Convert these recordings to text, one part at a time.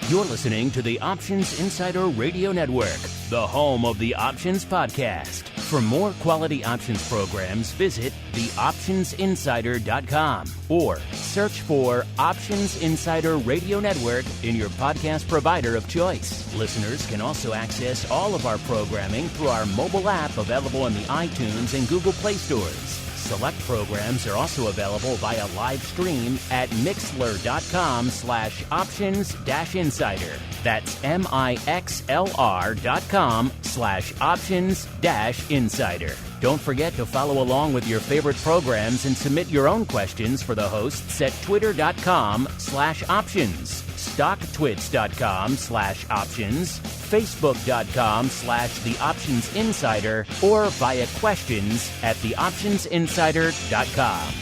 You're listening to the Options Insider Radio Network, the home of the Options Podcast. For more quality options programs, visit theoptionsinsider.com or search for Options Insider Radio Network in your podcast provider of choice. Listeners can also access all of our programming through our mobile app available in the iTunes and Google Play stores. Select programs are also available via live stream at mixlr.com/options-insider. That's mixlr.com/options-insider. Don't forget to follow along with your favorite programs and submit your own questions for the hosts at twitter.com/options, stocktwits.com/options, facebook.com/theoptionsinsider, or via questions at theoptionsinsider.com.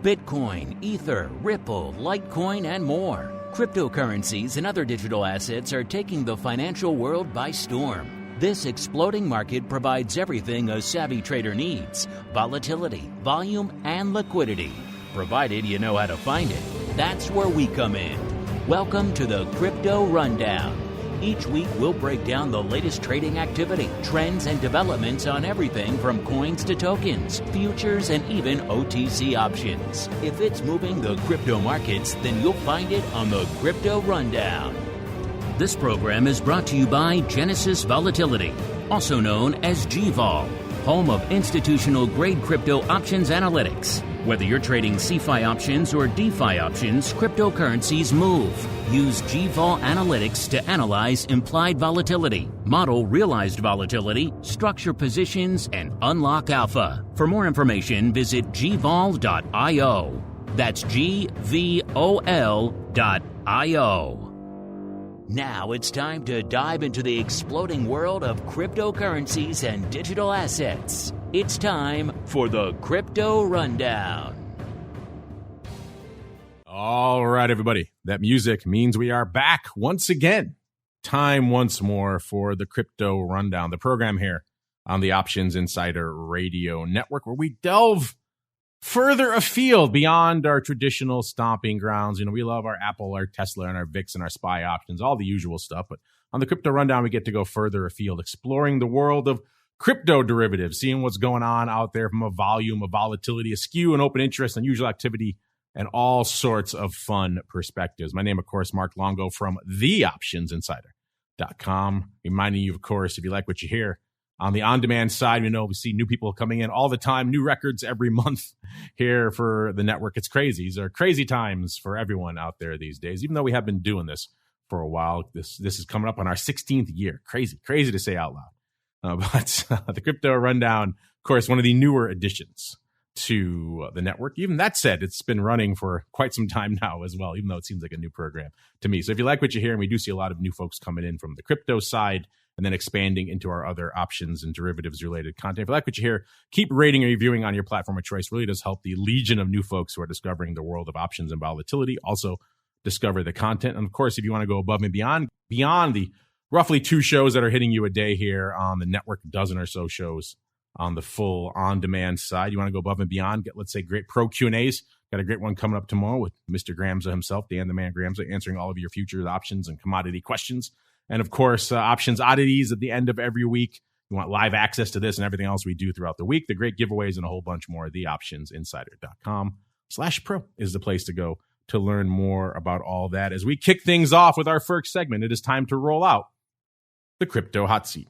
Bitcoin, Ether, Ripple, Litecoin, and more. Cryptocurrencies and other digital assets are taking the financial world by storm. This exploding market provides everything a savvy trader needs: volatility, volume, and liquidity. Provided you know how to find it. That's where we come in. Welcome to the Crypto Rundown. Each week, we'll break down the latest trading activity, trends, and developments on everything from coins to tokens, futures, and even OTC options. If it's moving the crypto markets, then you'll find it on the Crypto Rundown. This program is brought to you by Genesis Volatility, also known as GVol, home of institutional-grade crypto options analytics. Whether you're trading CeFi options or DeFi options, cryptocurrencies move. Use GVol Analytics to analyze implied volatility, model realized volatility, structure positions, and unlock alpha. For more information, visit gvol.io. That's GVOL.io. Now it's time to dive into the exploding world of cryptocurrencies and digital assets. It's time for the Crypto Rundown. All right, everybody. That music means we are back once again. Time once more for the Crypto Rundown, the program here on the Options Insider Radio Network, where we delve further afield beyond our traditional stomping grounds. You know, we love our Apple, our Tesla, and our VIX and our SPY options, all the usual stuff. But on the Crypto Rundown, we get to go further afield, exploring the world of crypto derivatives, seeing what's going on out there from a volume, a volatility, a skew, and open interest, unusual activity, and all sorts of fun perspectives. My name, of course, Mark Longo from theoptionsinsider.com. Reminding you, of course, if you like what you hear, on the on-demand side, we see new people coming in all the time, new records every month here for the network. It's crazy. These are crazy times for everyone out there these days, even though we have been doing this for a while. This is coming up on our 16th year. Crazy to say out loud. But the Crypto Rundown, of course, one of the newer additions to the network. Even that said, it's been running for quite some time now as well, even though it seems like a new program to me. So if you like what you hear, and we do see a lot of new folks coming in from the crypto side and then expanding into our other options and derivatives related content. If you like what you hear, keep rating and reviewing on your platform of choice. Really does help the legion of new folks who are discovering the world of options and volatility. Also discover the content. And of course, if you want to go above and beyond the roughly 2 shows that are hitting you a day here on the network, a dozen or so shows on the full on-demand side. You want to go above and beyond, get, let's say, great pro Q&As. Got a great one coming up tomorrow with Mr. Gramza himself, Dan the Man Gramza, answering all of your futures, options, and commodity questions. And of course, options oddities at the end of every week. You want live access to this and everything else we do throughout the week. The great giveaways and a whole bunch more. theoptionsinsider.com/pro is the place to go to learn more about all that. As we kick things off with our first segment, it is time to roll out the Crypto Hot Seat.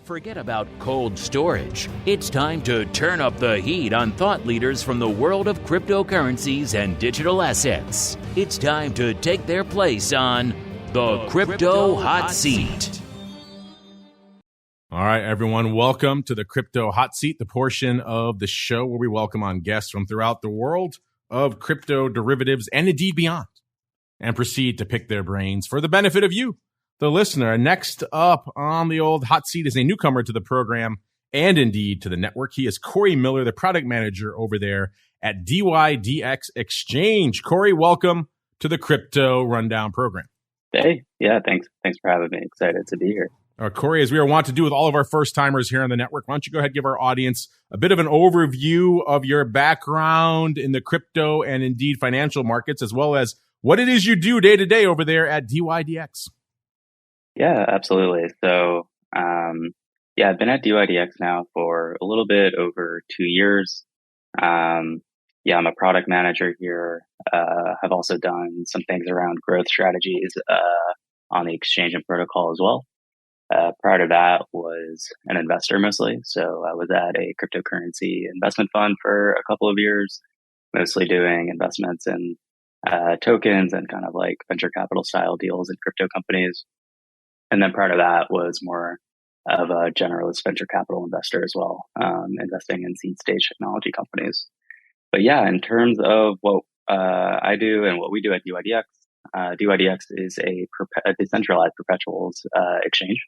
Forget about cold storage. It's time to turn up the heat on thought leaders from the world of cryptocurrencies and digital assets. It's time to take their place on the Crypto Hot Seat. All right, everyone, welcome to the Crypto Hot Seat, the portion of the show where we welcome on guests from throughout the world of crypto derivatives and indeed beyond, and proceed to pick their brains for the benefit of you, the listener. Next up on the old hot seat is a newcomer to the program and indeed to the network. He is Corey Miller, the product manager over there at dYdX Exchange. Corey, welcome to the Crypto Rundown program. Hey, yeah, thanks for having me. Excited to be here. Corey, as we are wont to do with all of our first timers here on the network, why don't you go ahead and give our audience a bit of an overview of your background in the crypto and indeed financial markets, as well as what it is you do day to day over there at dYdX. Yeah, absolutely. So, I've been at dYdX now for a little bit over 2 years. I'm a product manager here. I've also done some things around growth strategies on the exchange and protocol as well. Prior to that was an investor mostly. So I was at a cryptocurrency investment fund for a couple of years, mostly doing investments in tokens and kind of like venture capital style deals in crypto companies. And then prior to that was more of a generalist venture capital investor as well, investing in seed stage technology companies. But yeah, in terms of what I do and what we do at dYdX, dYdX is a decentralized perpetuals exchange.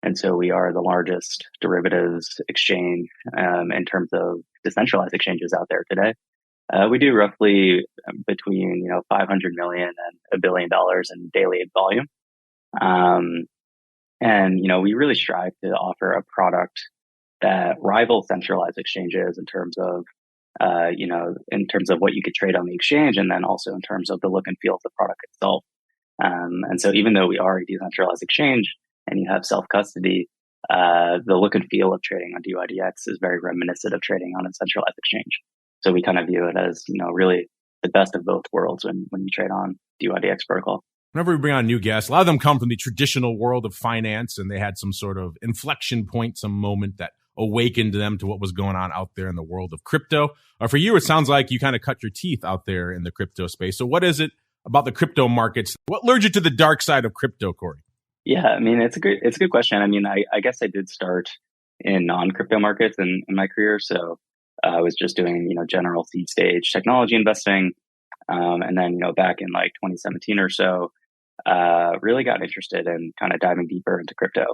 And so we are the largest derivatives exchange in terms of decentralized exchanges out there today. We do roughly between 500 million and $1 billion in daily volume. We really strive to offer a product that rivals centralized exchanges in terms of what you could trade on the exchange, and then also in terms of the look and feel of the product itself. And so even though we are a decentralized exchange and you have self-custody, the look and feel of trading on dYdX is very reminiscent of trading on a centralized exchange. So we kind of view it as, really the best of both worlds when you trade on dYdX protocol. Whenever we bring on new guests, a lot of them come from the traditional world of finance, and they had some sort of inflection point, some moment that awakened them to what was going on out there in the world of crypto. For you, it sounds like you kind of cut your teeth out there in the crypto space. So what is it about the crypto markets? What lured you to the dark side of crypto, Corey? Yeah, I mean, it's a good question. I mean, I guess I did start in non-crypto markets in my career. So I was just doing, general seed stage technology investing. And then, back in like 2017 or so, really got interested in kind of diving deeper into crypto.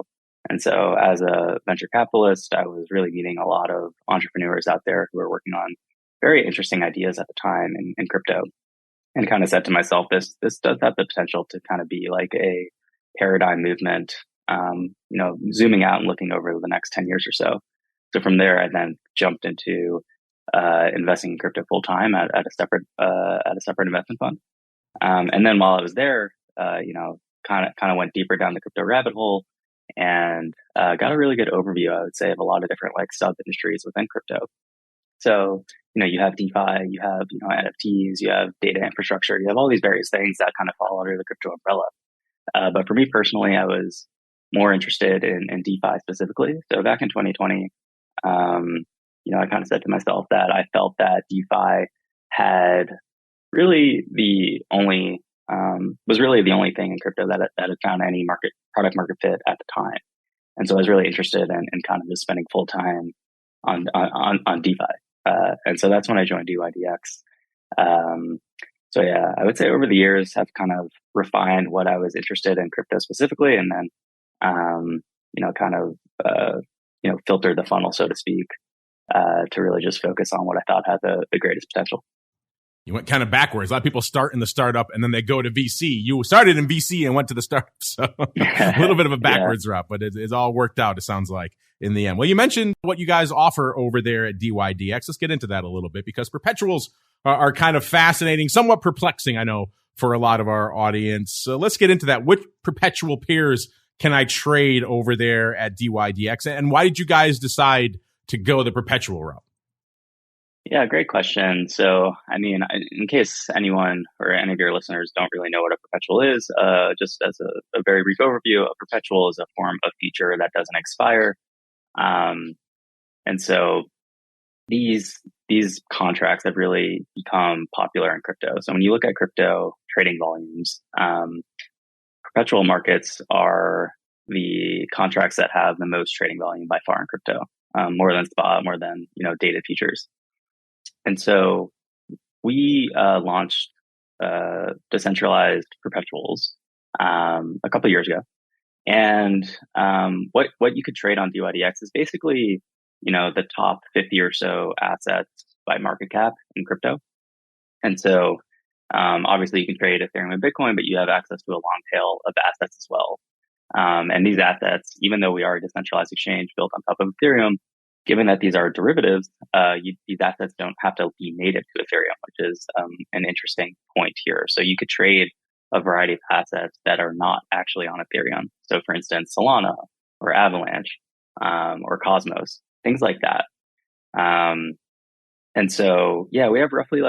And so as a venture capitalist, I was really meeting a lot of entrepreneurs out there who were working on very interesting ideas at the time in crypto, and kind of said to myself, this does have the potential to kind of be like a paradigm movement, zooming out and looking over the next 10 years or so. So from there, I then jumped into investing in crypto full time at a separate investment fund. And then while I was there, kind of went deeper down the crypto rabbit hole and got a really good overview, I would say, of a lot of different like sub industries within crypto. So, you have DeFi, you have, NFTs, you have data infrastructure, you have all these various things that kind of fall under the crypto umbrella. But for me personally, I was more interested in DeFi specifically. So back in 2020, I kind of said to myself that I felt that DeFi had really was really the only thing in crypto that had found any product market fit at the time. And so I was really interested in kind of just spending full time on DeFi. And so that's when I joined dYdX. I would say over the years have kind of refined what I was interested in crypto specifically, and then, filtered the funnel, so to speak, to really just focus on what I thought had the greatest potential. You went kind of backwards. A lot of people start in the startup and then they go to VC. You started in VC and went to the startup. So a little bit of a backwards route, but it's all worked out, it sounds like, in the end. Well, you mentioned what you guys offer over there at dYdX. Let's get into that a little bit, because perpetuals are kind of fascinating, somewhat perplexing, I know, for a lot of our audience. So let's get into that. Which perpetual pairs can I trade over there at dYdX? And why did you guys decide to go the perpetual route? Yeah, great question. So, I mean, in case anyone or any of your listeners don't really know what a perpetual is, just as a very brief overview, a perpetual is a form of feature that doesn't expire. And so these contracts have really become popular in crypto. So when you look at crypto trading volumes, perpetual markets are the contracts that have the most trading volume by far in crypto, more than spot, more than dated futures. And so we launched decentralized perpetuals a couple of years ago. And what you could trade on dYdX is basically, the top 50 or so assets by market cap in crypto. And so obviously you can trade Ethereum and Bitcoin, but you have access to a long tail of assets as well. And these assets, even though we are a decentralized exchange built on top of Ethereum, given that these are derivatives, these assets don't have to be native to Ethereum, which is an interesting point here. So you could trade a variety of assets that are not actually on Ethereum. So for instance, Solana or Avalanche or Cosmos, things like that. And so, yeah, we have roughly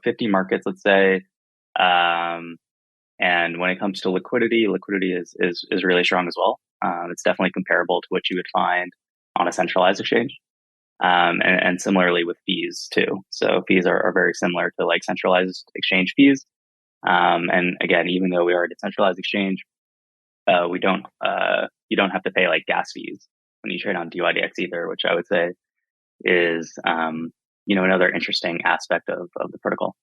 50 markets, let's say. And when it comes to liquidity is really strong as well. It's definitely comparable to what you would find on a centralized exchange. And similarly with fees too. So fees are very similar to like centralized exchange fees. And again, even though we are a decentralized exchange, you don't have to pay like gas fees when you trade on dYdX either, which I would say is, another interesting aspect of the protocol.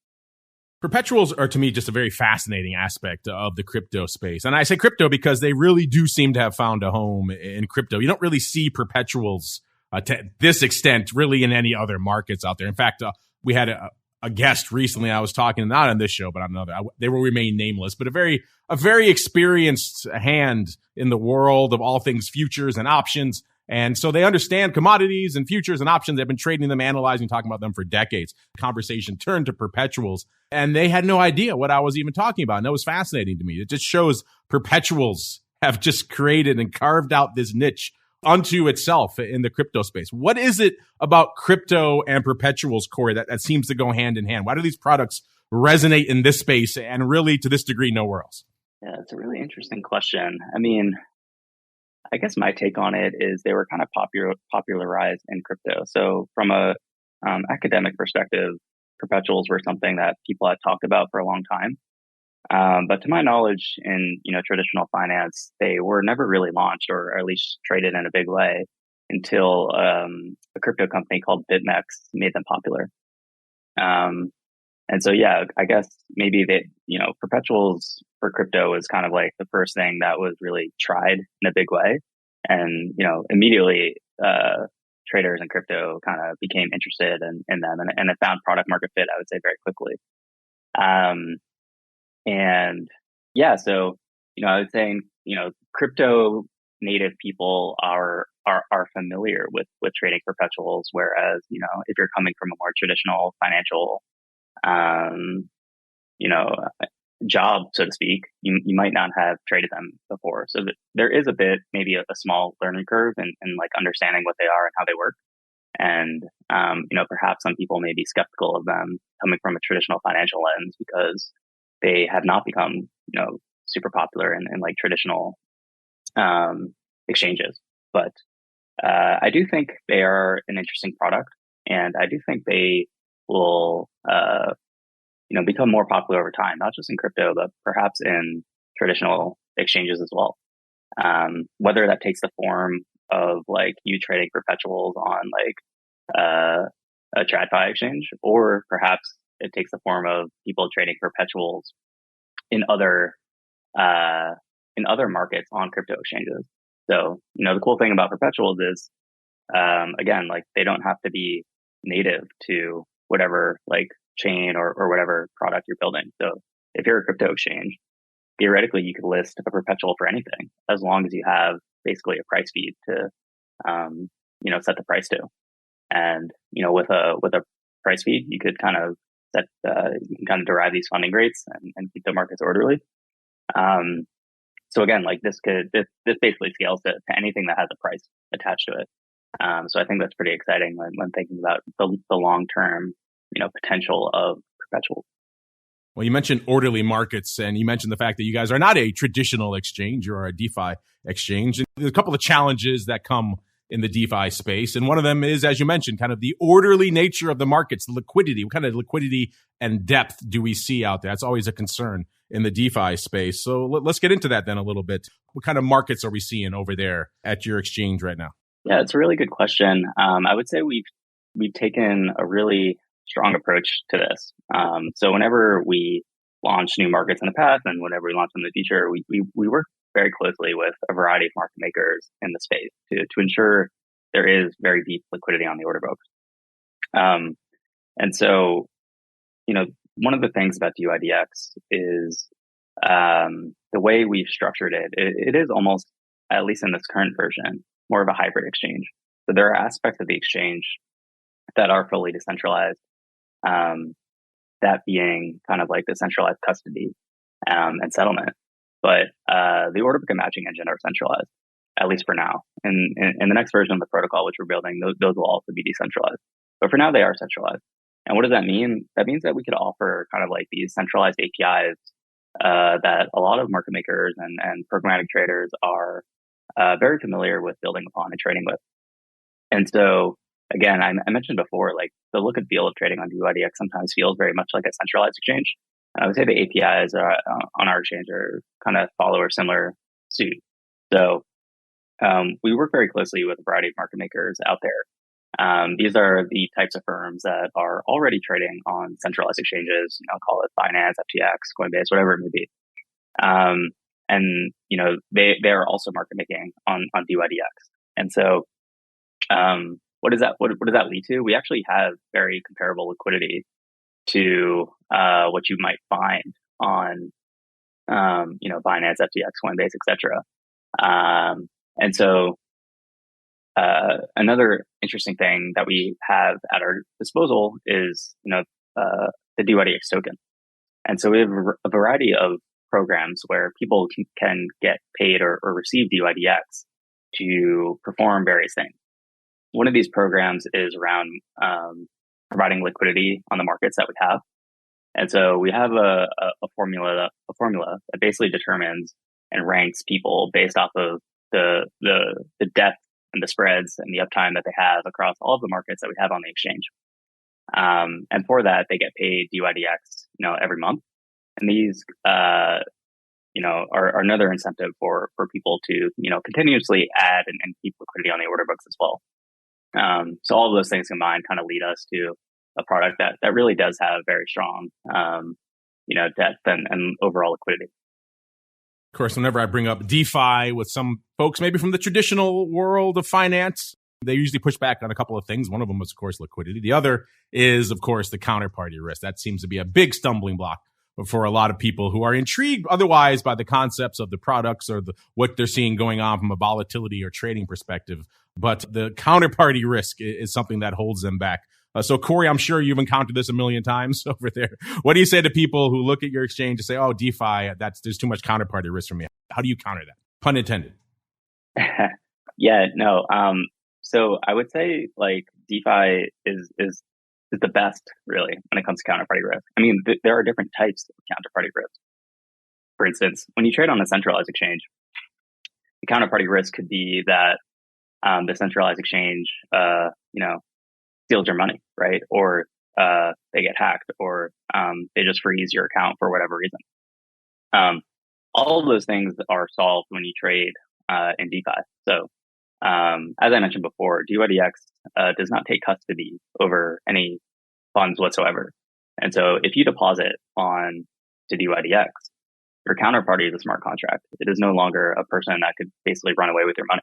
Perpetuals are, to me, just a very fascinating aspect of the crypto space. And I say crypto because they really do seem to have found a home in crypto. You don't really see perpetuals to this extent really in any other markets out there. In fact, we had a guest recently I was talking, not on this show, but on another. They will remain nameless, but a very experienced hand in the world of all things futures and options. And so they understand commodities and futures and options. They've been trading them, analyzing, talking about them for decades. Conversation turned to perpetuals, and they had no idea what I was even talking about. And that was fascinating to me. It just shows perpetuals have just created and carved out this niche unto itself in the crypto space. What is it about crypto and perpetuals, Corey, that seems to go hand in hand? Why do these products resonate in this space and really to this degree nowhere else? Yeah, it's a really interesting question. I mean, I guess my take on it is they were kind of popularized in crypto. So from a academic perspective, perpetuals were something that people had talked about for a long time. But to my knowledge, in traditional finance, they were never really launched or at least traded in a big way until a crypto company called BitMEX made them popular. And so, yeah, I guess maybe perpetuals for crypto is kind of like the first thing that was really tried in a big way. And, immediately, traders in crypto kind of became interested in them and it found product market fit, I would say, very quickly. And yeah, so, I was saying, crypto native people are familiar with trading perpetuals, whereas, if you're coming from a more traditional financial job, so to speak, you might not have traded them before. So there is a bit, maybe a small learning curve in like understanding what they are and how they work. And, perhaps some people may be skeptical of them coming from a traditional financial lens because they have not become, super popular in like traditional, exchanges. But, I do think they are an interesting product, and I do think they will, become more popular over time, not just in crypto, but perhaps in traditional exchanges as well. Whether that takes the form of like you trading perpetuals on like a TradFi exchange, or perhaps it takes the form of people trading perpetuals in other markets on crypto exchanges. So, the cool thing about perpetuals is, again, like they don't have to be native to whatever like chain or whatever product you're building. So if you're a crypto exchange, theoretically you could list a perpetual for anything as long as you have basically a price feed to, set the price to. And, with a price feed, you could kind of set, you can kind of derive these funding rates and keep the markets orderly. So again, like this basically scales to anything that has a price attached to it. So I think that's pretty exciting when thinking about the long-term, potential of perpetuals. Well, you mentioned orderly markets, and you mentioned the fact that you guys are not a traditional exchange, you're a DeFi exchange. And there's a couple of challenges that come in the DeFi space. And one of them is, as you mentioned, kind of the orderly nature of the markets, the liquidity. What kind of liquidity and depth do we see out there? That's always a concern in the DeFi space. So let's get into that then a little bit. What kind of markets are we seeing over there at your exchange right now? Yeah, it's a really good question. I would say we've taken a really strong approach to this. So whenever we launch new markets in the past and whenever we launch them in the future, we work very closely with a variety of market makers in the space to ensure there is very deep liquidity on the order book. And so, one of the things about dYdX is the way we've structured it is almost, at least in this current version, more of a hybrid exchange. So there are aspects of the exchange that are fully decentralized, that being kind of like the centralized custody and settlement. But the order book and matching engine are centralized, at least for now. In the next version of the protocol, which we're building, those will also be decentralized. But for now, they are centralized. And what does that mean? That means that we could offer kind of like these centralized APIs that a lot of market makers and programmatic traders are very familiar with building upon and trading with. And so, again, I mentioned before, like the look and feel of trading on dYdX sometimes feels very much like a centralized exchange. And I would say the APIs on our exchange are kind of follow a similar suit. So we work very closely with a variety of market makers out there. These are the types of firms that are already trading on centralized exchanges, call it Binance, FTX, Coinbase, whatever it may be. And, they are also market making on dYdX. And so, what does that lead to? We actually have very comparable liquidity to what you might find on Binance, FTX, Coinbase, etc. And so another interesting thing that we have at our disposal is the dYdX token. And so we have a variety of programs where people can get paid or receive dYdX to perform various things. One of these programs is around providing liquidity on the markets that we have. And so we have a formula that basically determines and ranks people based off of the depth and the spreads and the uptime that they have across all of the markets that we have on the exchange. And for that, they get paid dYdX, every month. And these, are another incentive for people to, continuously add and keep liquidity on the order books as well. So all of those things combined kind of lead us to a product that really does have very strong, depth and overall liquidity. Of course, whenever I bring up DeFi with some folks, maybe from the traditional world of finance, they usually push back on a couple of things. One of them is, of course, liquidity. The other is, of course, the counterparty risk. That seems to be a big stumbling block for a lot of people who are intrigued otherwise by the concepts of the products or what they're seeing going on from a volatility or trading perspective. But the counterparty risk is something that holds them back. So, Corey, I'm sure you've encountered this a million times over there. What do you say to people who look at your exchange and say, oh, DeFi, there's too much counterparty risk for me? How do you counter that? Pun intended. Yeah, no. So I would say like DeFi is the best really when it comes to counterparty risk. I mean, there are different types of counterparty risk. For instance, when you trade on a centralized exchange, the counterparty risk could be that the centralized exchange, steals your money, right? Or they get hacked, or they just freeze your account for whatever reason. All of those things are solved when you trade in DeFi. So as I mentioned before, dYdX does not take custody over any funds whatsoever. And so if you deposit on to dYdX, your counterparty is a smart contract. It is no longer a person that could basically run away with your money.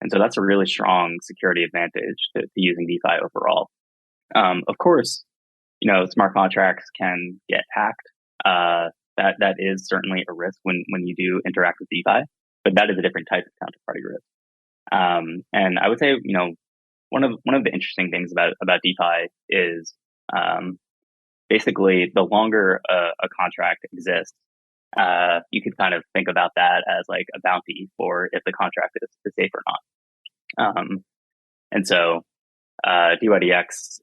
And so that's a really strong security advantage to using DeFi overall. Of course, smart contracts can get hacked. That is certainly a risk when you do interact with DeFi, but that is a different type of counterparty risk. And I would say, one of the interesting things about DeFi is basically the longer a contract exists, you could kind of think about that as like a bounty for if the contract is safe or not. And so dYdX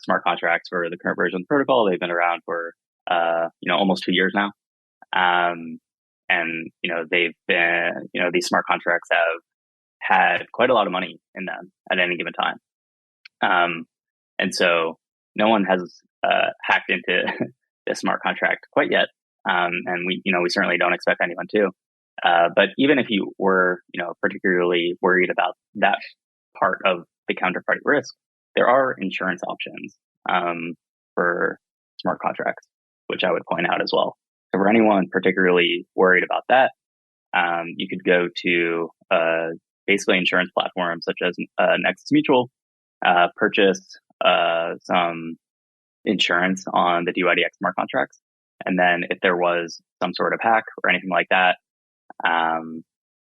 smart contracts for the current version of the protocol, they've been around for almost 2 years now. And they've been, these smart contracts have had quite a lot of money in them at any given time. And so no one has hacked into this smart contract quite yet. And we certainly don't expect anyone to. But even if you were, particularly worried about that part of the counterparty risk, there are insurance options for smart contracts, which I would point out as well. So for anyone particularly worried about that, you could go to basically insurance platforms such as Nexus Mutual, purchase some insurance on the dYdX smart contracts, And then if there was some sort of hack or anything like that,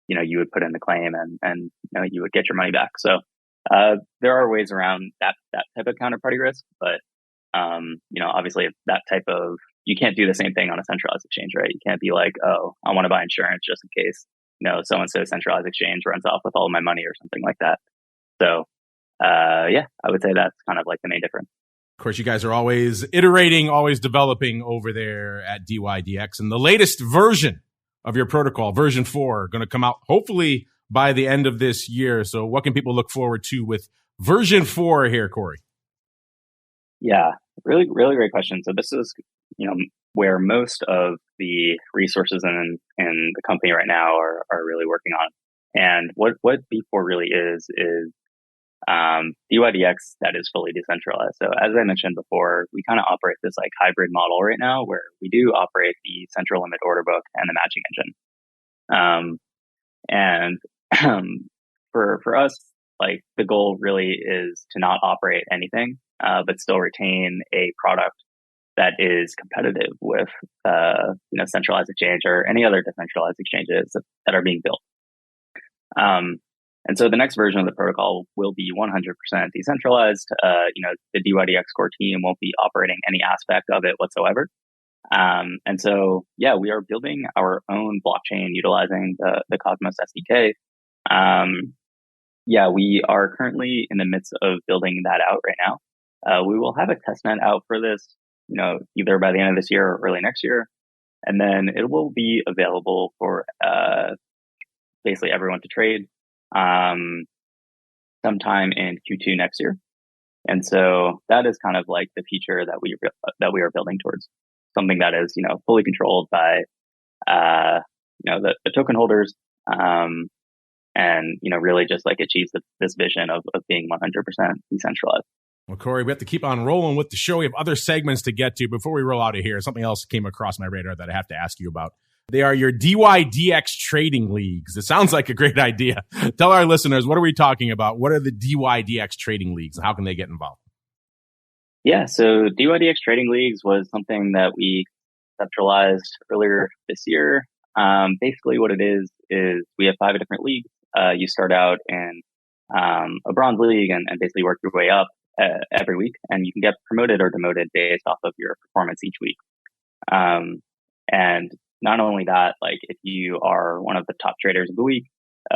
you would put in the claim and you would get your money back. So there are ways around that type of counterparty risk, but obviously if that type of, you can't do the same thing on a centralized exchange, right? You can't be like, oh, I want to buy insurance just in case so-and-so centralized exchange runs off with all of my money or something like that. So I would say that's kind of like the main difference. Of course, you guys are always iterating, always developing over there at dYdX. And the latest version of your protocol, version 4, going to come out hopefully by the end of this year. So what can people look forward to with version 4 here, Corey? Yeah, really, really great question. So this is, where most of the resources in the company right now are really working on. And what V4 really is dYdX that is fully decentralized. So as I mentioned before, we kind of operate this like hybrid model right now where we do operate the central limit order book and the matching engine. And for us, like the goal really is to not operate anything, but still retain a product that is competitive with centralized exchange or any other decentralized exchanges that are being built. And so the next version of the protocol will be 100% decentralized. The dYdX core team won't be operating any aspect of it whatsoever. And so, we are building our own blockchain utilizing the Cosmos SDK. We are currently in the midst of building that out right now. We will have a testnet out for this, either by the end of this year or early next year. And then it will be available for basically everyone to trade sometime in Q2 next year. And so that is kind of like the feature that we are building towards, something that is, fully controlled by, the token holders, and, really just like achieves this vision of being 100% decentralized. Well, Corey, we have to keep on rolling with the show. We have other segments to get to before we roll out of here. Something else came across my radar that I have to ask you about. They are your dYdX trading leagues. It sounds like a great idea. Tell our listeners, what are we talking about? What are the dYdX trading leagues and how can they get involved? Yeah, so dYdX trading leagues was something that we conceptualized earlier this year. Basically what it is we have 5 different leagues. You start out in a bronze league and basically work your way up every week, and you can get promoted or demoted based off of your performance each week. And not only that, like if you are one of the top traders of the week,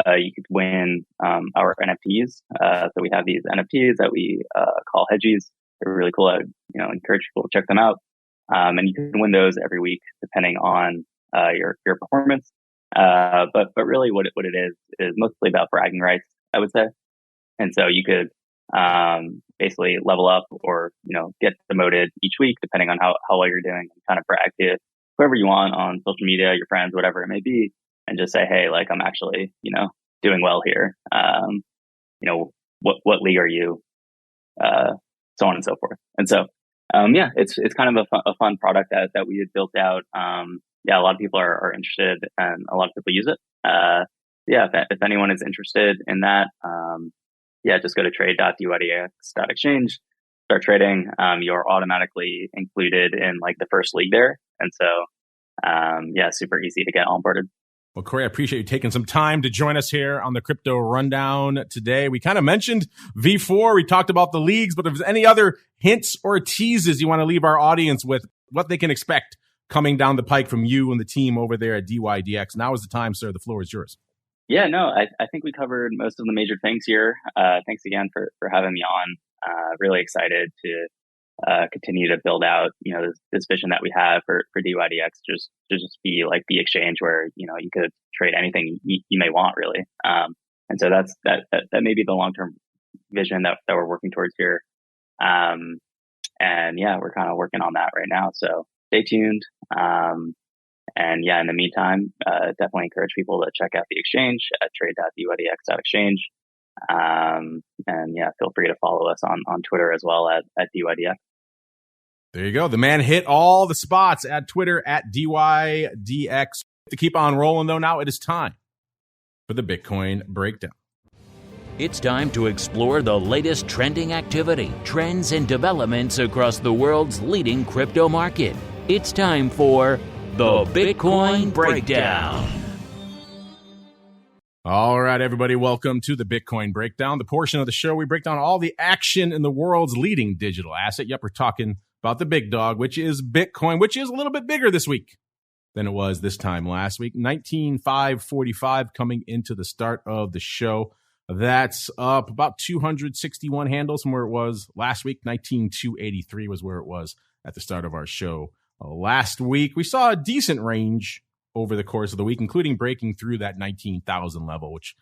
you could win our NFTs. So we have these NFTs that we call hedgies. They're really cool. I encourage people to check them out. And you can win those every week depending on your performance. But really what it is mostly about bragging rights, I would say. And so you could basically level up or get demoted each week depending on how well you're doing, and kind of brag to whoever you want on social media, your friends, whatever it may be, and just say, hey, like I'm actually doing well here. What league are you? So on and so forth. And so it's kind of a fun product that we had built out. A lot of people are interested and a lot of people use it. If anyone is interested in that, just go to trade.dydx.exchange, start trading. You're automatically included in like the first league there. And so, super easy to get onboarded. Well, Corey, I appreciate you taking some time to join us here on the Crypto Rundown today. We kind of mentioned V4. We talked about the leagues, but if there's any other hints or teases you want to leave our audience with, what they can expect coming down the pike from you and the team over there at dYdX, now is the time, sir. The floor is yours. Yeah, no, I think we covered most of the major things here. Thanks again for having me on. Really excited to continue to build out, this vision that we have for dYdX, just to be like the exchange where, you could trade anything you may want, really. And so that may be the long-term vision that we're working towards here. We're kind of working on that right now. So stay tuned. In the meantime, definitely encourage people to check out the exchange at trade.dydx.exchange. Feel free to follow us on Twitter as well at dYdX. There you go. The man hit all the spots at Twitter at dYdX. To keep on rolling, though, now it is time for the Bitcoin Breakdown. It's time to explore the latest trending activity, trends, and developments across the world's leading crypto market. It's time for the Bitcoin Breakdown. All right, everybody, welcome to the Bitcoin Breakdown, the portion of the show we break down all the action in the world's leading digital asset. Yep, we're talking about the big dog, which is Bitcoin, which is a little bit bigger this week than it was this time last week. 19,545 coming into the start of the show. That's up about 261 handles from where it was last week. 19,283 was where it was at the start of our show last week. We saw a decent range over the course of the week, including breaking through that 19,000 level, which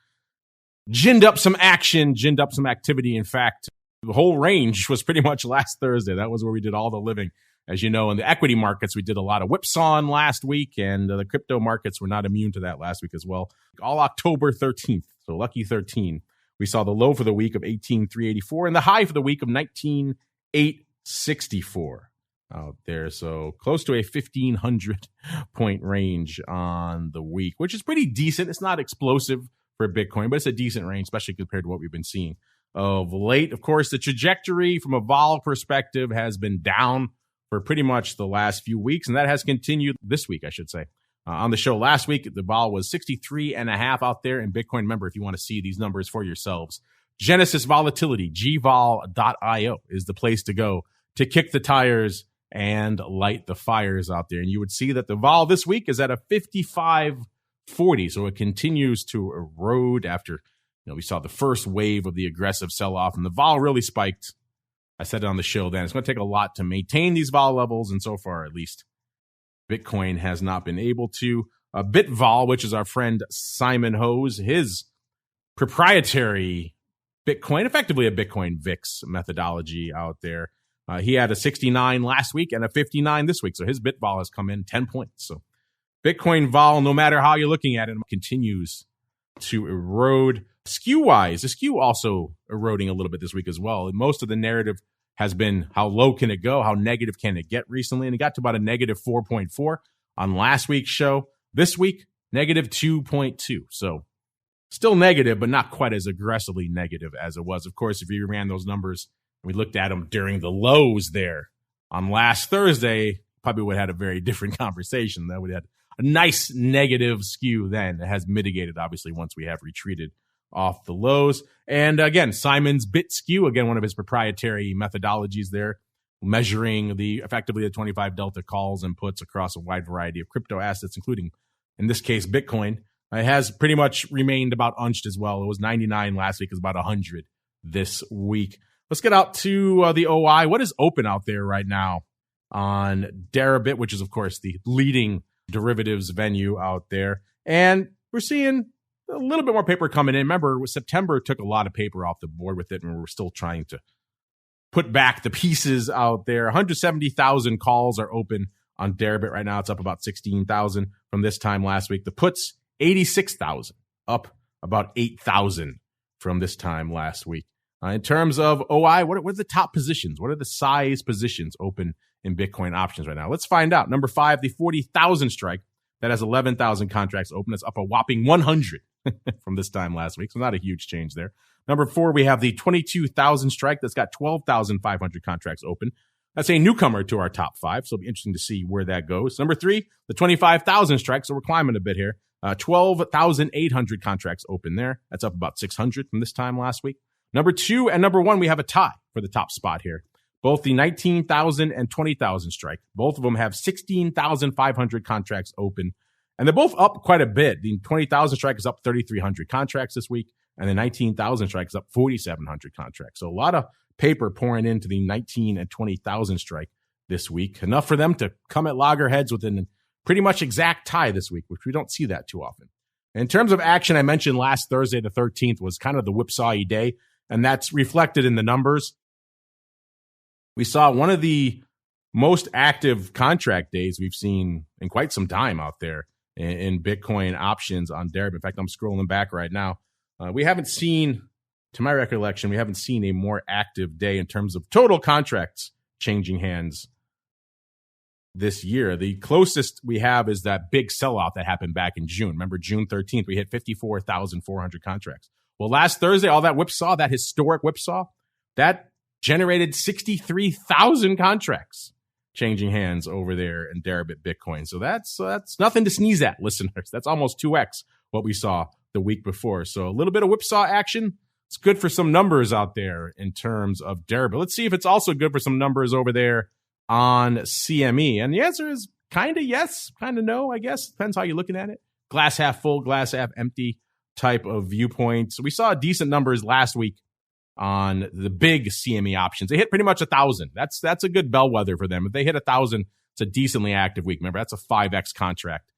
ginned up some action, ginned up some activity. In fact, the whole range was pretty much last Thursday. That was where we did all the living. As you know, in the equity markets, we did a lot of whipsawing last week, and the crypto markets were not immune to that last week as well. All October 13th, so lucky 13, we saw the low for the week of 18,384 and the high for the week of 19,864 out there. So close to a 1,500 point range on the week, which is pretty decent. It's not explosive for Bitcoin, but it's a decent range, especially compared to what we've been seeing of late. Of course, the trajectory from a vol perspective has been down for pretty much the last few weeks, and that has continued this week, I should say. On the show last week, the vol was 63.5 out there in Bitcoin. Remember, if you want to see these numbers for yourselves, Genesis Volatility, gvol.io is the place to go to kick the tires and light the fires out there. And you would see that the vol this week is at a 55.40. So it continues to erode after, we saw the first wave of the aggressive sell-off, and the vol really spiked. I said it on the show then. It's going to take a lot to maintain these vol levels, and so far, at least, Bitcoin has not been able to. BitVol, which is our friend Simon Ho's, his proprietary Bitcoin, effectively a Bitcoin VIX methodology out there. He had a 69 last week and a 59 this week. So his BitVol has come in 10 points. So Bitcoin vol, no matter how you're looking at it, continues to erode. Skew-wise, the skew also eroding a little bit this week as well. Most of the narrative has been how low can it go? How negative can it get recently? And it got to about a negative 4.4 on last week's show. This week, negative 2.2. So still negative, but not quite as aggressively negative as it was. Of course, if you ran those numbers, we looked at them during the lows there on last Thursday, probably would have had a very different conversation. That would have had a nice negative skew then. It has mitigated, obviously, once we have retreated off the lows. And again, Simon's Bit Skew, again, one of his proprietary methodologies there, measuring effectively the 25 delta calls and puts across a wide variety of crypto assets, including, in this case, Bitcoin. It has pretty much remained about unched as well. It was 99 last week. It's about 100 this week. Let's get out to the OI. What is open out there right now on Deribit, which is, of course, the leading derivatives venue out there. And we're seeing a little bit more paper coming in. Remember, September took a lot of paper off the board with it, and we're still trying to put back the pieces out there. 170,000 calls are open on Deribit right now. It's up about 16,000 from this time last week. The puts, 86,000, up about 8,000 from this time last week. In terms of OI, what are the top positions? What are the size positions open in Bitcoin options right now? Let's find out. Number 5, the 40,000 strike. That has 11,000 contracts open. It's up a whopping 100 from this time last week. So not a huge change there. Number 4, we have the 22,000 strike. That's got 12,500 contracts open. That's a newcomer to our top 5. So it'll be interesting to see where that goes. Number 3, the 25,000 strike. So we're climbing a bit here. 12,800 contracts open there. That's up about 600 from this time last week. Number 2 and number 1, we have a tie for the top spot here. Both the 19,000 and 20,000 strike. Both of them have 16,500 contracts open. And they're both up quite a bit. The 20,000 strike is up 3,300 contracts this week. And the 19,000 strike is up 4,700 contracts. So a lot of paper pouring into the 19 and 20,000 strike this week. Enough for them to come at loggerheads with a pretty much exact tie this week, which we don't see that too often. In terms of action, I mentioned last Thursday, the 13th, was kind of the whipsaw-y day. And that's reflected in the numbers. We saw one of the most active contract days we've seen in quite some time out there in Bitcoin options on Deribit. In fact, I'm scrolling back right now. We haven't seen, to my recollection, we haven't seen a more active day in terms of total contracts changing hands this year. The closest we have is that big sell-off that happened back in June. Remember, June 13th, we hit 54,400 contracts. Well, last Thursday, all that whipsaw, that historic whipsaw, that generated 63,000 contracts changing hands over there in Deribit Bitcoin. So that's nothing to sneeze at, listeners. That's almost 2x what we saw the week before. So a little bit of whipsaw action. It's good for some numbers out there in terms of Deribit. Let's see if it's also good for some numbers over there on CME. And the answer is kind of yes, kind of no, I guess. Depends how you're looking at it. Glass half full, glass half empty type of viewpoints. We saw decent numbers last week on the big CME options. They hit pretty much 1,000. That's a good bellwether for them. If they hit 1,000, it's a decently active week. Remember, that's a 5x contract.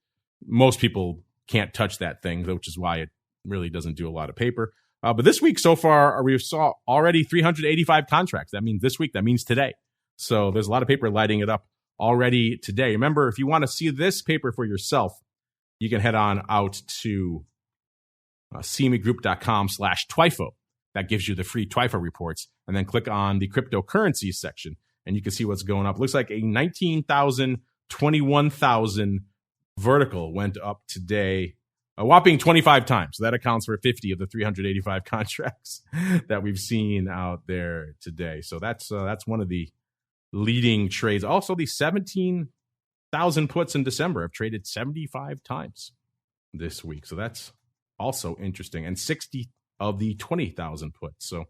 Most people can't touch that thing, which is why it really doesn't do a lot of paper. But this week so far, we saw already 385 contracts. That means this week. That means today. So there's a lot of paper lighting it up already today. Remember, if you want to see this paper for yourself, you can head on out to cmegroup.com/TWIFO. That gives you the free TWIFO reports. And then click on the cryptocurrencies section, and you can see what's going up. Looks like a 19,000, 21,000 vertical went up today, a whopping 25 times. So that accounts for 50 of the 385 contracts that we've seen out there today. So that's one of the leading trades. Also, the 17,000 puts in December have traded 75 times this week. So that's also interesting. And 60 of the 20,000 puts. So I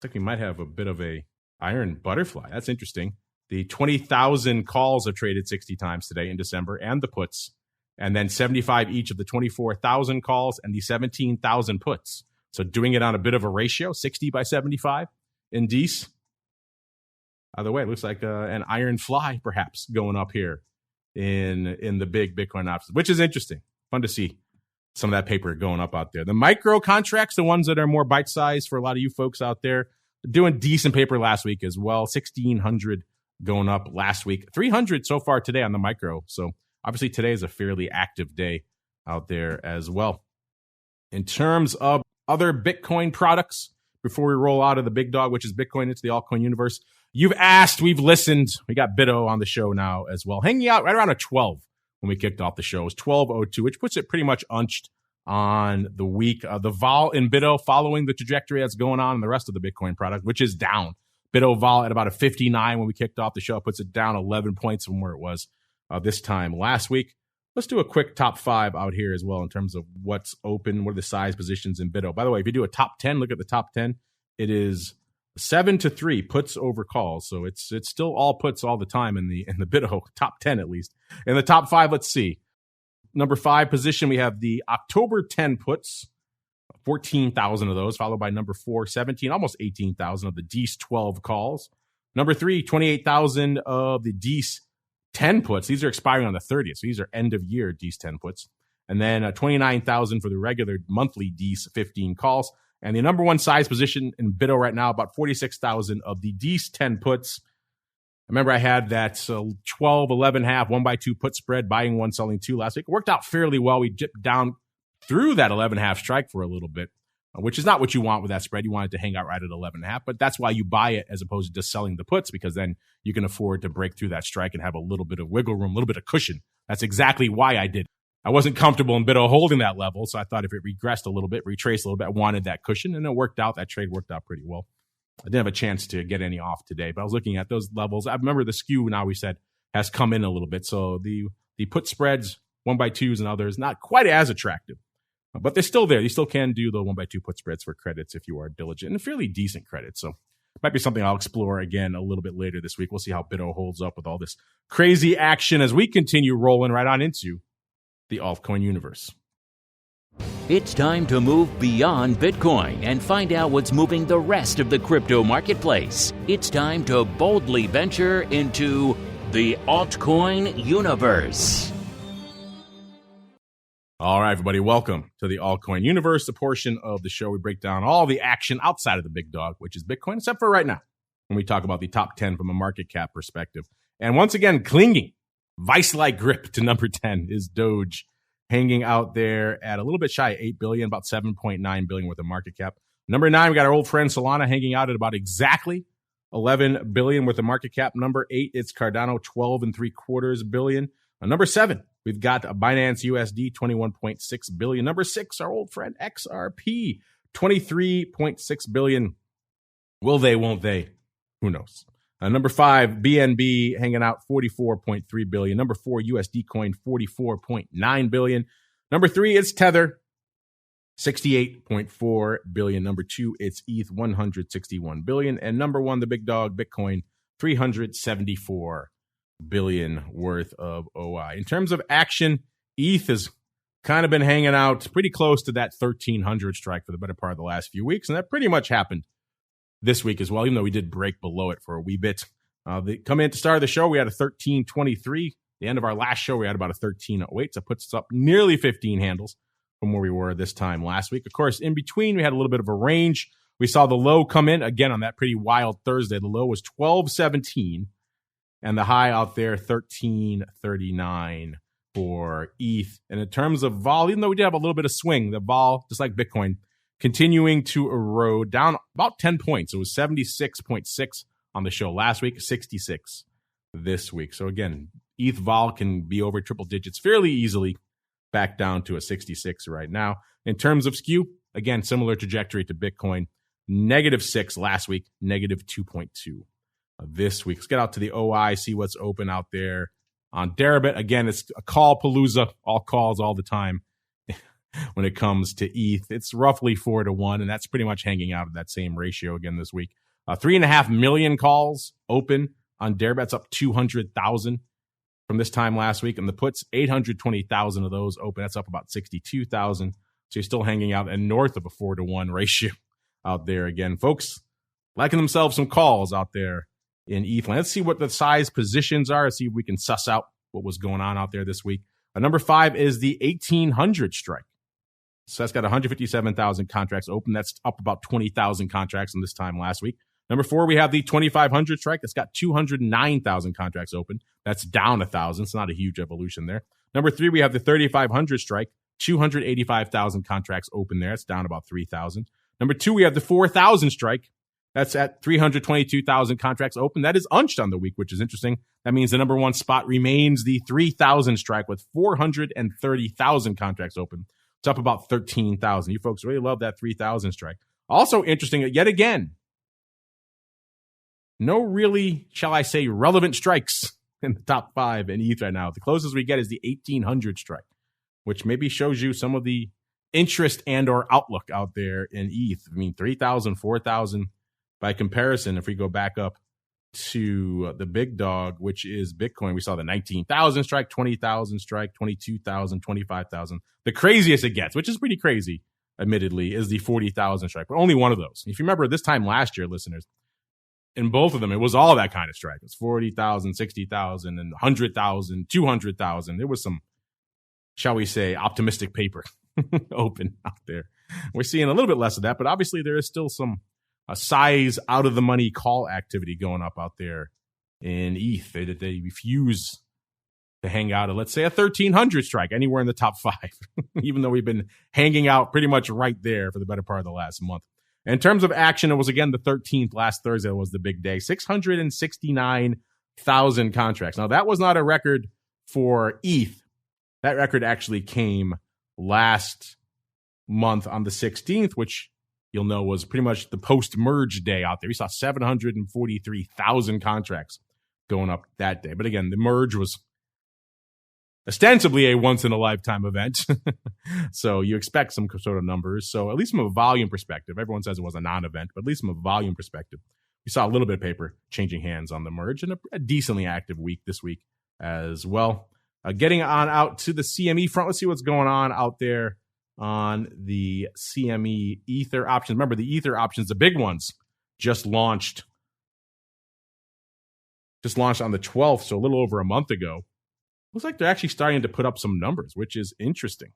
think we might have a bit of a iron butterfly. That's interesting. The 20,000 calls have traded 60 times today in December, and the puts, and then 75 each of the 24,000 calls and the 17,000 puts. So doing it on a bit of a ratio, 60 by 75 in DECE. Either way, it looks like an iron fly perhaps going up here in the big Bitcoin options, which is interesting. Fun to see some of that paper going up out there. The micro contracts, the ones that are more bite-sized for a lot of you folks out there, doing decent paper last week as well. 1,600 going up last week. 300 so far today on the micro. So obviously today is a fairly active day out there as well. In terms of other Bitcoin products, before we roll out of the big dog, which is Bitcoin into the altcoin universe, you've asked, we've listened. We got Bitto on the show now as well, hanging out right around a 12 when we kicked off the show. It was 12.02, which puts it pretty much unched on the week. The vol in Bitto following the trajectory that's going on in the rest of the Bitcoin product, which is down. Bitto vol at about a 59 when we kicked off the show, puts it down 11 points from where it was this time last week. Let's do a quick top 5 out here as well in terms of what's open, what are the size positions in Bitto. By the way, if you do a top 10, look at the top 10. It is 7-3 puts over calls. So it's still all puts all the time in the Bitto top 10 at least. In the top 5, let's see. Number 5 position, we have the October 10 puts, 14,000 of those, followed by number 4, 17, almost 18,000 of the DECE 12 calls. Number 3, 28,000 of the DECE 10 puts. These are expiring on the 30th. So these are end of year DECE 10 puts. And then 29,000 for the regular monthly DECE 15 calls. And the number 1 size position in Bitto right now, about 46,000 of the DECE 10 puts. Remember, I had that 12, 11 half, 1x2 put spread, buying 1, selling 2 last week. It worked out fairly well. We dipped down through that 11 half strike for a little bit, which is not what you want with that spread. You want it to hang out right at 11 half, but that's why you buy it as opposed to just selling the puts, because then you can afford to break through that strike and have a little bit of wiggle room, a little bit of cushion. That's exactly why I did it. I wasn't comfortable in Bitto holding that level, so I thought if it regressed a little bit, retraced a little bit, I wanted that cushion, and it worked out. That trade worked out pretty well. I didn't have a chance to get any off today, but I was looking at those levels. I remember the skew, now we said, has come in a little bit. So the put spreads, 1x2s and others, not quite as attractive, but they're still there. You still can do the 1x2 put spreads for credits if you are diligent, and fairly decent credits. So might be something I'll explore again a little bit later this week. We'll see how Bitto holds up with all this crazy action as we continue rolling right on into the altcoin universe. It's time to move beyond Bitcoin and find out what's moving the rest of the crypto marketplace. It's time to boldly venture into the altcoin universe. All right, everybody, welcome to the altcoin universe, the portion of the show we break down all the action outside of the big dog, which is Bitcoin, except for right now, when we talk about the top 10 from a market cap perspective. And once again, clinging vice-like grip to number 10 is Doge, hanging out there at a little bit shy of 8 billion, about 7.9 billion worth of market cap. Number 9, we got our old friend Solana hanging out at about exactly 11 billion worth of market cap. Number 8, it's Cardano, 12.75 billion. Number 7, we've got Binance USD, 21.6 billion. Number 6, our old friend XRP, 23.6 billion. Will they, won't they? Who knows? Number 5, BNB hanging out 44.3 billion. Number 4, USD coin 44.9 billion. Number 3, it's Tether 68.4 billion. Number 2, it's ETH 161 billion. And number 1, the big dog, Bitcoin 374 billion worth of OI. In terms of action, ETH has kind of been hanging out pretty close to that 1300 strike for the better part of the last few weeks. And that pretty much happened this week as well, even though we did break below it for a wee bit. Coming into the start of the show, we had a 1323. The end of our last show, we had about a 1308. So it puts us up nearly 15 handles from where we were this time last week. Of course, in between, we had a little bit of a range. We saw the low come in again on that pretty wild Thursday. The low was 1217 and the high out there 1339 for ETH. And in terms of vol, even though we did have a little bit of swing, the vol, just like Bitcoin, continuing to erode down about 10 points. It was 76.6 on the show last week, 66 this week. So again, ETH vol can be over triple digits fairly easily, back down to a 66 right now. In terms of skew, again, similar trajectory to Bitcoin, -6 last week, -2.2 this week. Let's get out to the OI, see what's open out there on Deribit. Again, it's a call palooza, all calls all the time. When it comes to ETH, it's roughly 4-1, and that's pretty much hanging out at that same ratio again this week. 3.5 million calls open on Deribit. That's up 200,000 from this time last week, and the puts, 820,000 of those open. That's up about 62,000. So you're still hanging out and north of a 4-1 ratio out there again. Folks liking themselves some calls out there in ETH. Let's see what the size positions are. Let's see if we can suss out what was going on out there this week. Number 5 is the 1800 strike. So that's got 157,000 contracts open. That's up about 20,000 contracts from this time last week. Number 4, we have the 2,500 strike. That's got 209,000 contracts open. That's down 1,000. So not a huge evolution there. Number 3, we have the 3,500 strike. 285,000 contracts open there. It's down about 3,000. Number 2, we have the 4,000 strike. That's at 322,000 contracts open. That is unched on the week, which is interesting. That means the number 1 spot remains the 3,000 strike with 430,000 contracts open. It's up about 13,000. You folks really love that 3,000 strike. Also interesting, yet again, no really, shall I say, relevant strikes in the top 5 in ETH right now. The closest we get is the 1,800 strike, which maybe shows you some of the interest and or outlook out there in ETH. I mean, 3,000, 4,000. By comparison, if we go back up to the big dog, which is Bitcoin, we saw the 19,000 strike, 20,000 strike, 22,000, 25,000. The craziest it gets, which is pretty crazy, admittedly, is the 40,000 strike, but only one of those. If you remember this time last year, listeners, in both of them, it was all that kind of strike. It was 40,000, 60,000, and 100,000, 200,000. There was some, shall we say, optimistic paper open out there. We're seeing a little bit less of that, but obviously there is still some size out of the money call activity going up out there in ETH. They refuse to hang out at, let's say, a 1,300 strike anywhere in the top 5, even though we've been hanging out pretty much right there for the better part of the last month. In terms of action, it was again the 13th. Last Thursday was the big day. 669,000 contracts. Now, that was not a record for ETH. That record actually came last month on the 16th, which you'll know was pretty much the post-merge day out there. We saw 743,000 contracts going up that day. But again, the merge was ostensibly a once-in-a-lifetime event. So you expect some sort of numbers. So at least from a volume perspective, everyone says it was a non-event, but at least from a volume perspective, we saw a little bit of paper changing hands on the merge and a decently active week this week as well. Getting on out to the CME front, let's see what's going on out there on the CME Ether options. Remember, the Ether options, the big ones, just launched on the 12th, so a little over a month ago. Looks like they're actually starting to put up some numbers, which is interesting.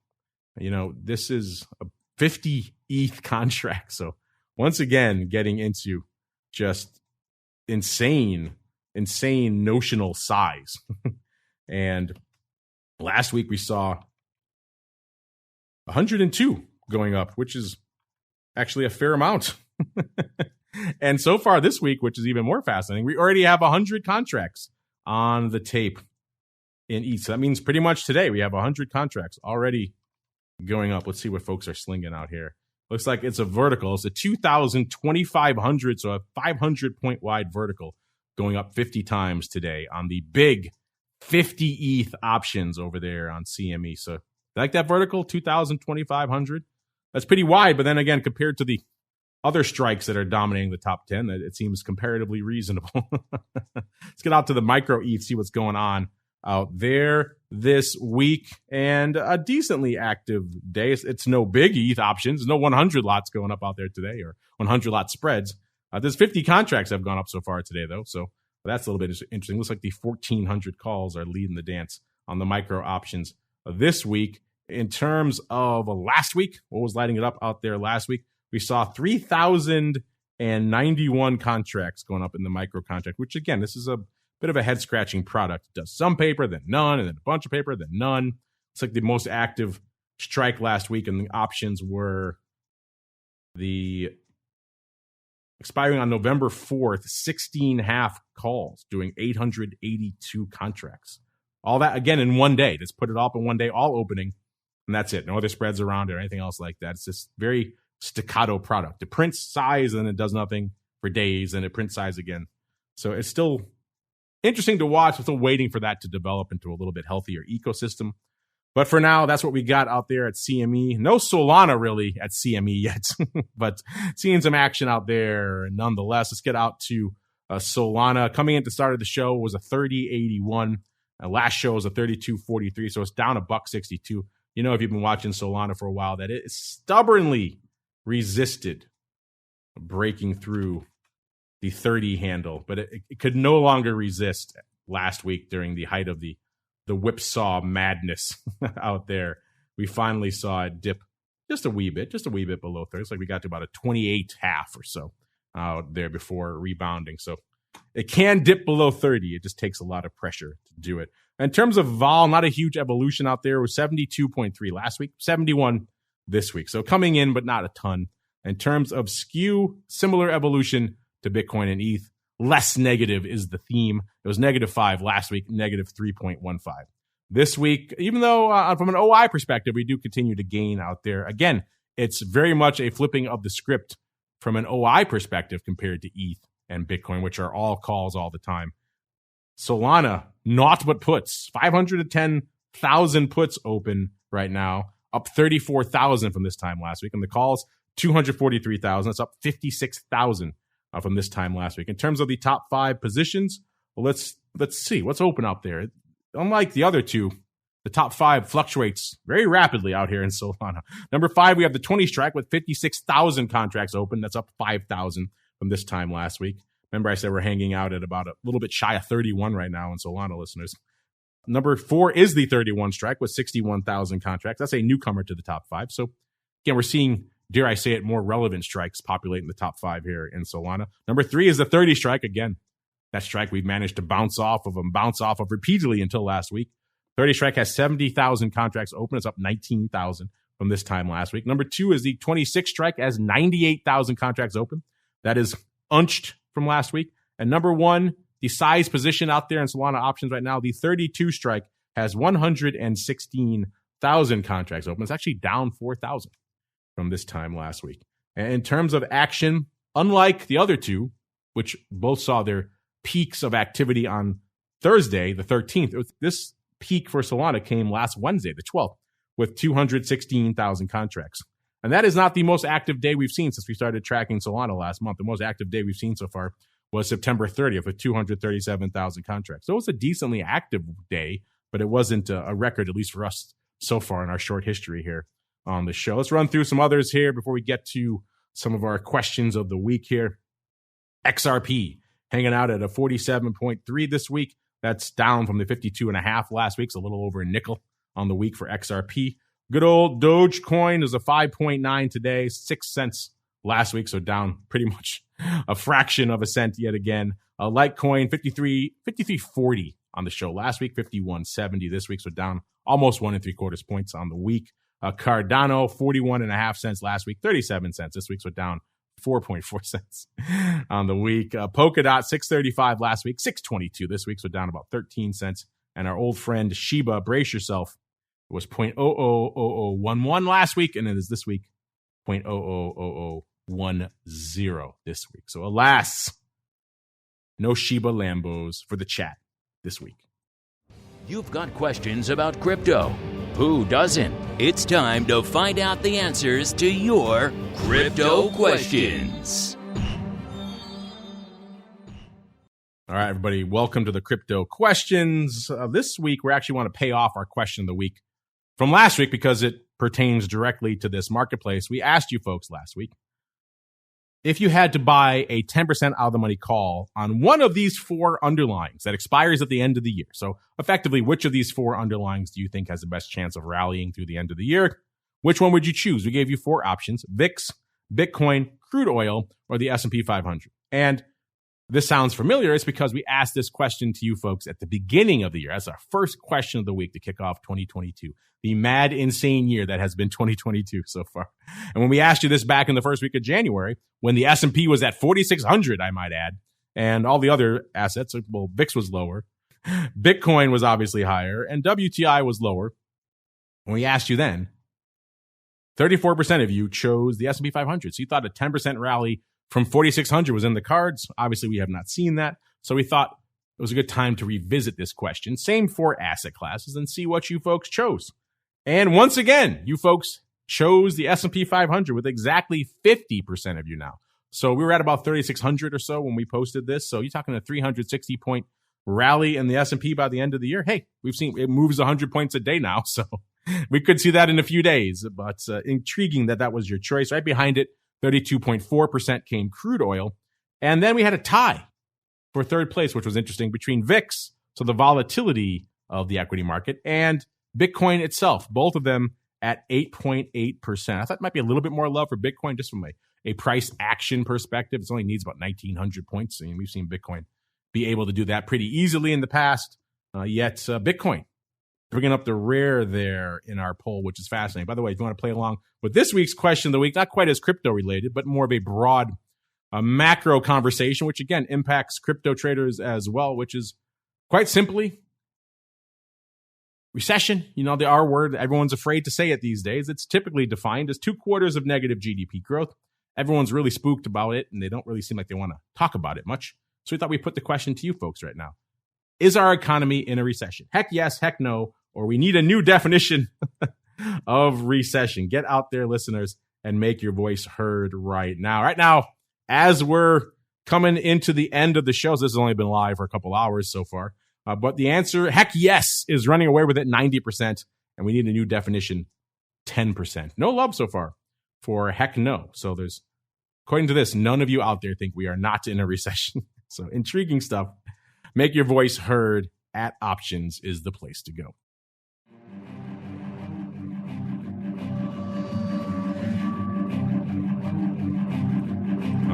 You know, this is a 50 ETH contract. So once again, getting into just insane notional size. And last week we saw 102 going up, which is actually a fair amount. And so far this week, which is even more fascinating, we already have 100 contracts on the tape in ETH. So that means pretty much today we have 100 contracts already going up. Let's see what folks are slinging out here. Looks like it's a vertical. It's a 2,000, 2,500, so a 500 point wide vertical going up 50 times today on the big 50 ETH options over there on CME. So like that vertical, 2,000, 2,500. That's pretty wide, but then again, compared to the other strikes that are dominating the top 10, it seems comparatively reasonable. Let's get out to the micro ETH, see what's going on out there this week. And a decently active day. It's no big ETH options, no 100 lots going up out there today, or 100 lot spreads. There's 50 contracts have gone up so far today, though. So that's a little bit interesting. Looks like the 1,400 calls are leading the dance on the micro options this week. In terms of last week, what was lighting it up out there last week? We saw 3,091 contracts going up in the micro contract, which again, this is a bit of a head scratching product. It does some paper, then none, and then a bunch of paper, then none. It's like the most active strike last week, and the options were the expiring on November 4th, 16 half calls, doing 882 contracts. All that, again, in one day. Just put it up in one day, all opening, and that's it. No other spreads around it or anything else like that. It's just very staccato product. It prints size, and it does nothing for days, and it prints size again. So it's still interesting to watch. We're still waiting for that to develop into a little bit healthier ecosystem. But for now, that's what we got out there at CME. No Solana really at CME yet, but seeing some action out there nonetheless. Let's get out to Solana. Coming into the start of the show was a 30.81. Last show was a 32.43, so it's down $1.62. You know, if you've been watching Solana for a while, that it stubbornly resisted breaking through the 30 handle, but it could no longer resist last week during the height of the whipsaw madness out there. We finally saw it dip just a wee bit below 30. It's like we got to about a 28 half or so out there before rebounding. So it can dip below 30. It just takes a lot of pressure to do it. In terms of vol, not a huge evolution out there. It was 72.3 last week, 71 this week. So coming in, but not a ton. In terms of skew, similar evolution to Bitcoin and ETH. Less negative is the theme. It was -5 last week, -3.15. This week, even though from an OI perspective, we do continue to gain out there. Again, it's very much a flipping of the script from an OI perspective compared to ETH and Bitcoin, which are all calls all the time. Solana, naught but puts. 510,000 puts open right now, up 34,000 from this time last week. And the calls, 243,000. That's up 56,000 from this time last week. In terms of the top 5 positions, well, let's see what's open out there. Unlike the other two, the top 5 fluctuates very rapidly out here in Solana. Number 5, we have the 20 strike with 56,000 contracts open. That's up 5,000 from this time last week. Remember, I said we're hanging out at about a little bit shy of 31 right now in Solana, listeners. Number 4 is the 31 strike with 61,000 contracts. That's a newcomer to the top 5. So again, we're seeing, dare I say it, more relevant strikes populating the top 5 here in Solana. Number 3 is the 30 strike. Again, that strike we've managed to bounce off of repeatedly until last week. 30 strike has 70,000 contracts open. It's up 19,000 from this time last week. Number 2 is the 26 strike, has 98,000 contracts open. That is unched from last week. And number 1, the size position out there in Solana options right now, the 32 strike has 116,000 contracts open. It's actually down 4,000 from this time last week. And in terms of action, unlike the other two, which both saw their peaks of activity on Thursday, the 13th, this peak for Solana came last Wednesday, the 12th, with 216,000 contracts. And that is not the most active day we've seen since we started tracking Solana last month. The most active day we've seen so far was September 30th with 237,000 contracts. So it was a decently active day, but it wasn't a record, at least for us so far in our short history here on the show. Let's run through some others here before we get to some of our questions of the week here. XRP hanging out at a 47.3 this week. That's down from the 52.5 last week. It's a little over a nickel on the week for XRP. Good old Dogecoin is a 5.9 today, 6 cents last week, so down pretty much a fraction of a cent yet again. Litecoin 53.40 on the show last week, 51.70 this week, so down almost 1 3/4 points on the week. Cardano 41.5 cents last week, 37 cents this week, so down 4.4 cents on the week. Polkadot 6.35 last week, 6.22 this week, so down about 13 cents. And our old friend Shiba, brace yourself, it was 0.000011 last week, and it is this week 0.000010 this week. So alas, no Shiba Lambos for the chat this week. You've got questions about crypto. Who doesn't? It's time to find out the answers to your crypto questions. All right, everybody, welcome to the crypto questions. This week, we actually want to pay off our question of the week from last week because it pertains directly to this marketplace. We asked you folks last week, if you had to buy a 10% out of the money call on one of these four underlyings that expires at the end of the year. So effectively, which of these four underlyings do you think has the best chance of rallying through the end of the year? Which one would you choose? We gave you four options: VIX, Bitcoin, crude oil, or the S&P 500. And this sounds familiar. It's because we asked this question to you folks at the beginning of the year. That's our first question of the week to kick off 2022, the mad, insane year that has been 2022 so far. And when we asked you this back in the first week of January, when the S&P was at 4,600, I might add, and all the other assets, well, VIX was lower, Bitcoin was obviously higher, and WTI was lower. When we asked you then, 34% of you chose the S&P 500. So you thought a 10% rally from 4,600 was in the cards. Obviously, we have not seen that. So we thought it was a good time to revisit this question. Same for asset classes and see what you folks chose. And once again, you folks chose the S&P 500 with exactly 50% of you now. So we were at about 3,600 or so when we posted this. So you're talking a 360-point rally in the S&P by the end of the year. Hey, we've seen it moves 100 points a day now. So we could see that in a few days. But intriguing that was your choice. Right behind it, 32.4% came crude oil. And then we had a tie for third place, which was interesting, between VIX, so the volatility of the equity market, and Bitcoin itself, both of them at 8.8%. I thought it might be a little bit more love for Bitcoin just from a price action perspective. It only needs about 1,900 points. I mean, we've seen Bitcoin be able to do that pretty easily in the past. Yet Bitcoin bringing up the rear there in our poll, which is fascinating. By the way, if you want to play along with this week's question of the week, not quite as crypto related, but more of a broad macro conversation, which again impacts crypto traders as well, which is quite simply recession. You know, the R word, everyone's afraid to say it these days. It's typically defined as 2 quarters of negative GDP growth. Everyone's really spooked about it, and they don't really seem like they want to talk about it much. So we thought we'd put the question to you folks right now. Is our economy in a recession? Heck yes, heck no, or we need a new definition of recession. Get out there, listeners, and make your voice heard right now. Right now, as we're coming into the end of the show, this has only been live for a couple hours so far, but the answer, heck yes, is running away with it 90%, and we need a new definition, 10%. No love so far for heck no. So there's, according to this, none of you out there think we are not in a recession. So intriguing stuff. Make your voice heard at Options is the place to go.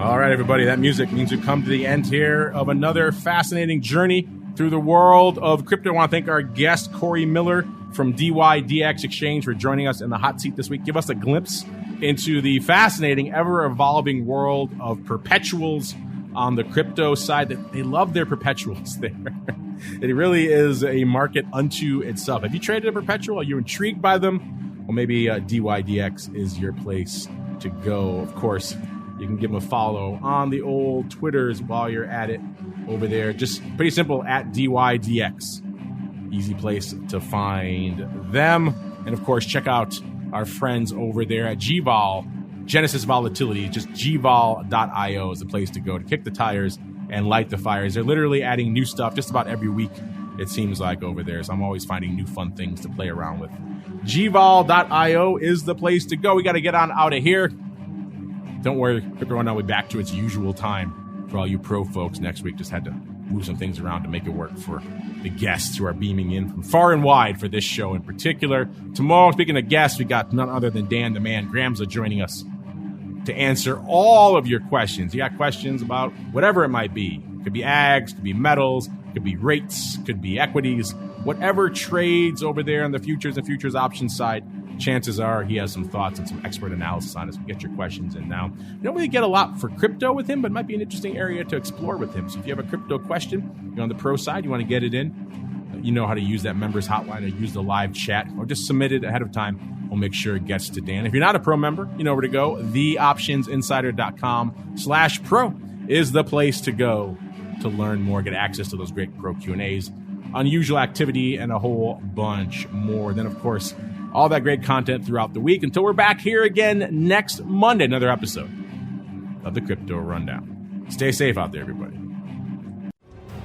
All right, everybody, that music means we've come to the end here of another fascinating journey through the world of crypto. I want to thank our guest, Corey Miller from dYdX Exchange, for joining us in the hot seat this week. Give us a glimpse into the fascinating, ever-evolving world of perpetuals on the crypto side. That they love their perpetuals there. It really is a market unto itself. Have you traded a perpetual? Are you intrigued by them? Well, maybe dYdX is your place to go. Of course, you can give them a follow on the old Twitters while you're at it over there. Just pretty simple, at dYdX. Easy place to find them. And of course, check out our friends over there at GVol, Genesis Volatility. Just gvol.io is the place to go to kick the tires and light the fires. They're literally adding new stuff just about every week, it seems like, over there. So I'm always finding new fun things to play around with. gvol.io is the place to go. We got to get on out of here. Don't worry, Crypto Rundown will be back to its usual time for all you pro folks next week. Just had to move some things around to make it work for the guests who are beaming in from far and wide for this show in particular. Tomorrow, speaking of guests, we got none other than Dan the Man Gramza joining us to answer all of your questions. You got questions about whatever it might be. It could be ags, could be metals, could be rates, could be equities, whatever trades over there on the futures and futures options side. Chances are he has some thoughts and some expert analysis on it. So get your questions in now. You don't really get a lot for crypto with him, but it might be an interesting area to explore with him. So if you have a crypto question, you're on the pro side, you want to get it in, you know how to use that members hotline or use the live chat or just submit it ahead of time. We'll make sure it gets to Dan. If you're not a pro member, you know where to go. TheOptionsInsider.com/pro is the place to go to learn more, get access to those great pro Q&As, unusual activity, and a whole bunch more. Then, of course, all that great content throughout the week until we're back here again next Monday, another episode of the Crypto Rundown. Stay safe out there, everybody.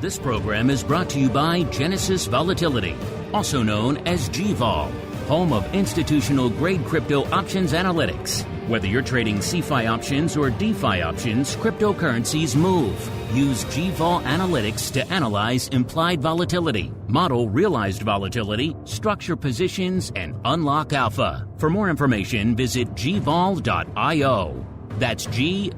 This program is brought to you by Genesis Volatility, also known as GVol, home of institutional-grade crypto options analytics. Whether you're trading CeFi options or DeFi options, cryptocurrencies move. Use GVol Analytics to analyze implied volatility, model realized volatility, structure positions, and unlock alpha. For more information, visit gvol.io. That's GVOL.io.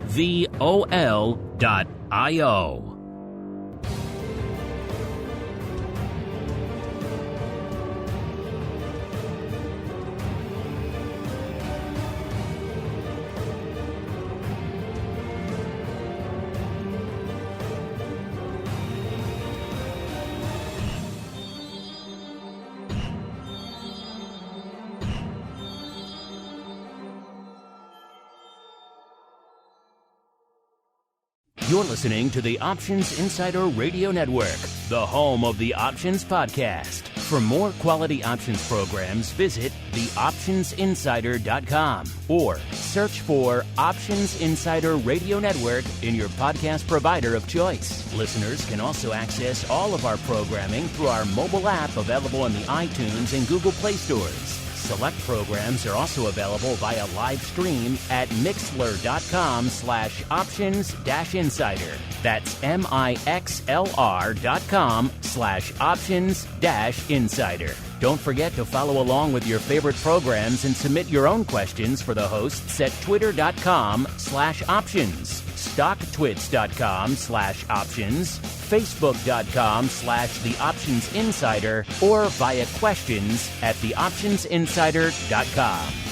You're listening to the Options Insider Radio Network, the home of the Options Podcast. For more quality options programs, visit theoptionsinsider.com or search for Options Insider Radio Network in your podcast provider of choice. Listeners can also access all of our programming through our mobile app available in the iTunes and Google Play stores. Select programs are also available via live stream at mixlr.com/options-insider. That's mixlr.com/options-insider. Don't forget to follow along with your favorite programs and submit your own questions for the hosts at twitter.com/options, stocktwits.com/options, facebook.com/theoptionsinsider, or via questions at theoptionsinsider.com.